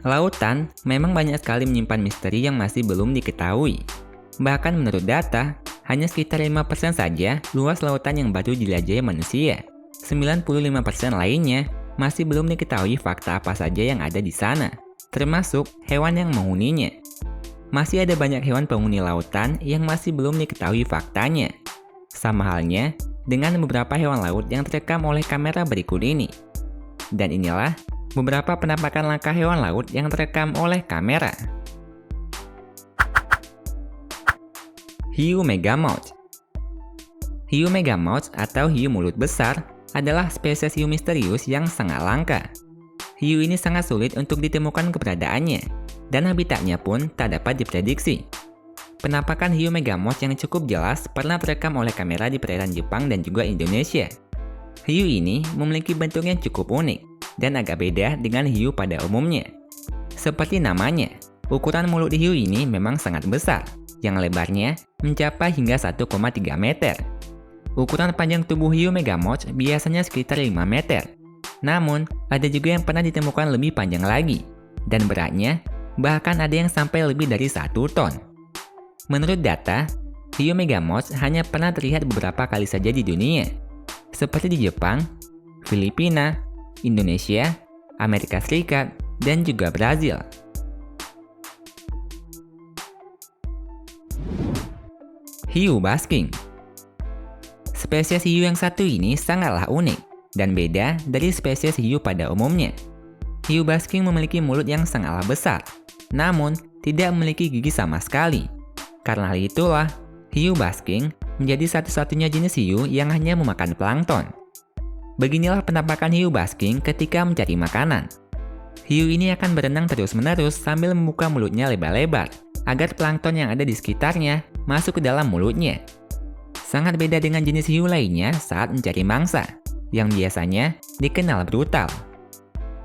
Lautan memang banyak sekali menyimpan misteri yang masih belum diketahui. Bahkan menurut data, hanya sekitar 5% saja luas lautan yang baru dijelajahi manusia. 95% lainnya masih belum diketahui fakta apa saja yang ada di sana, termasuk hewan yang menghuninya. Masih ada banyak hewan penghuni lautan yang masih belum diketahui faktanya. Sama halnya dengan beberapa hewan laut yang terekam oleh kamera berikut ini. Dan inilah beberapa penampakan langka hewan laut yang terekam oleh kamera. Hiu megamouth. Hiu megamouth atau hiu mulut besar adalah spesies hiu misterius yang sangat langka. Hiu ini sangat sulit untuk ditemukan keberadaannya, dan habitatnya pun tak dapat diprediksi. Penampakan hiu megamouth yang cukup jelas pernah terekam oleh kamera di perairan Jepang dan juga Indonesia. Hiu ini memiliki bentuk yang cukup unik dan agak beda dengan hiu pada umumnya. Seperti namanya, ukuran mulut hiu ini memang sangat besar, yang lebarnya mencapai hingga 1,3 meter. Ukuran panjang tubuh hiu megamouth biasanya sekitar 5 meter. Namun, ada juga yang pernah ditemukan lebih panjang lagi, dan beratnya bahkan ada yang sampai lebih dari 1 ton. Menurut data, hiu megamouth hanya pernah terlihat beberapa kali saja di dunia, seperti di Jepang, Filipina, Indonesia, Amerika Serikat, dan juga Brazil. Hiu basking. Spesies hiu yang satu ini sangatlah unik dan beda dari spesies hiu pada umumnya. Hiu basking memiliki mulut yang sangatlah besar, namun tidak memiliki gigi sama sekali. Karena hal itulah, hiu basking menjadi satu-satunya jenis hiu yang hanya memakan plankton. Beginilah penampakan hiu basking ketika mencari makanan. Hiu ini akan berenang terus-menerus sambil membuka mulutnya lebar-lebar, agar plankton yang ada di sekitarnya masuk ke dalam mulutnya. Sangat beda dengan jenis hiu lainnya saat mencari mangsa, yang biasanya dikenal brutal.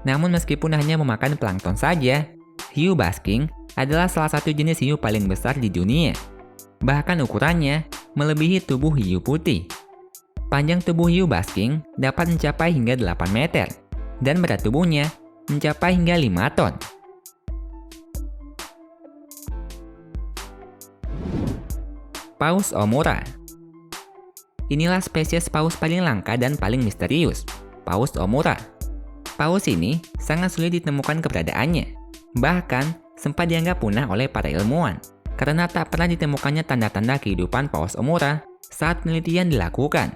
Namun meskipun hanya memakan plankton saja, hiu basking adalah salah satu jenis hiu paling besar di dunia. Bahkan ukurannya melebihi tubuh hiu putih. Panjang tubuh hiu basking dapat mencapai hingga 8 meter, dan berat tubuhnya mencapai hingga 5 ton. Paus omura. Inilah spesies paus paling langka dan paling misterius, Paus omura. Paus ini sangat sulit ditemukan keberadaannya, bahkan sempat dianggap punah oleh para ilmuwan, karena tak pernah ditemukannya tanda-tanda kehidupan Paus omura saat penelitian dilakukan.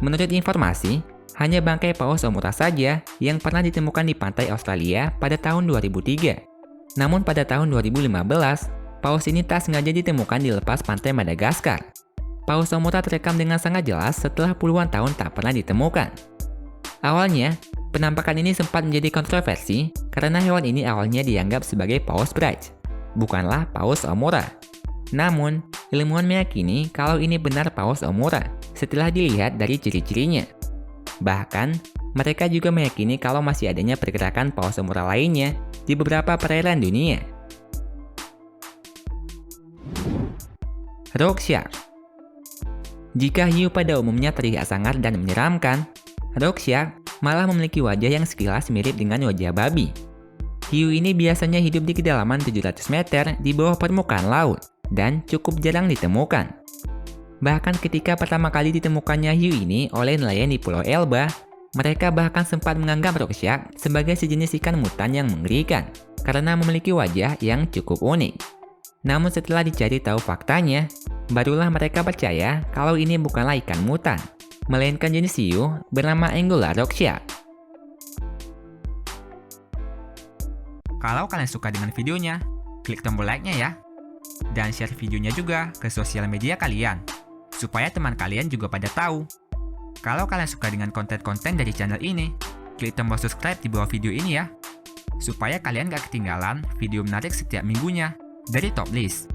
Menurut informasi, hanya bangkai Paus omura saja yang pernah ditemukan di pantai Australia pada tahun 2003. Namun pada tahun 2015, Paus ini tak sengaja ditemukan di lepas pantai Madagaskar. Paus omura terekam dengan sangat jelas setelah puluhan tahun tak pernah ditemukan. Awalnya, penampakan ini sempat menjadi kontroversi karena hewan ini awalnya dianggap sebagai Paus Bride, bukanlah Paus omura. Namun, ilmuwan meyakini kalau ini benar Paus omura setelah dilihat dari ciri-cirinya. Bahkan, mereka juga meyakini kalau masih adanya pergerakan Paus omura lainnya di beberapa perairan dunia. Rock shark. Jika hiu pada umumnya terlihat sangar dan menyeramkan, rock shark malah memiliki wajah yang sekilas mirip dengan wajah babi. Hiu ini biasanya hidup di kedalaman 700 meter di bawah permukaan laut dan cukup jarang ditemukan. Bahkan ketika pertama kali ditemukannya hiu ini oleh nelayan di Pulau Elba, mereka bahkan sempat menganggap rock shark sebagai sejenis ikan mutan yang mengerikan karena memiliki wajah yang cukup unik. Namun setelah dicari tahu faktanya, barulah mereka percaya kalau ini bukanlah ikan mutan, melainkan jenis hiu bernama Angular rock shark. Kalau kalian suka dengan videonya, klik tombol like-nya ya. Dan share videonya juga ke sosial media kalian, supaya teman kalian juga pada tahu. Kalau kalian suka dengan konten-konten dari channel ini, klik tombol subscribe di bawah video ini ya, supaya kalian gak ketinggalan video menarik setiap minggunya dari Top List.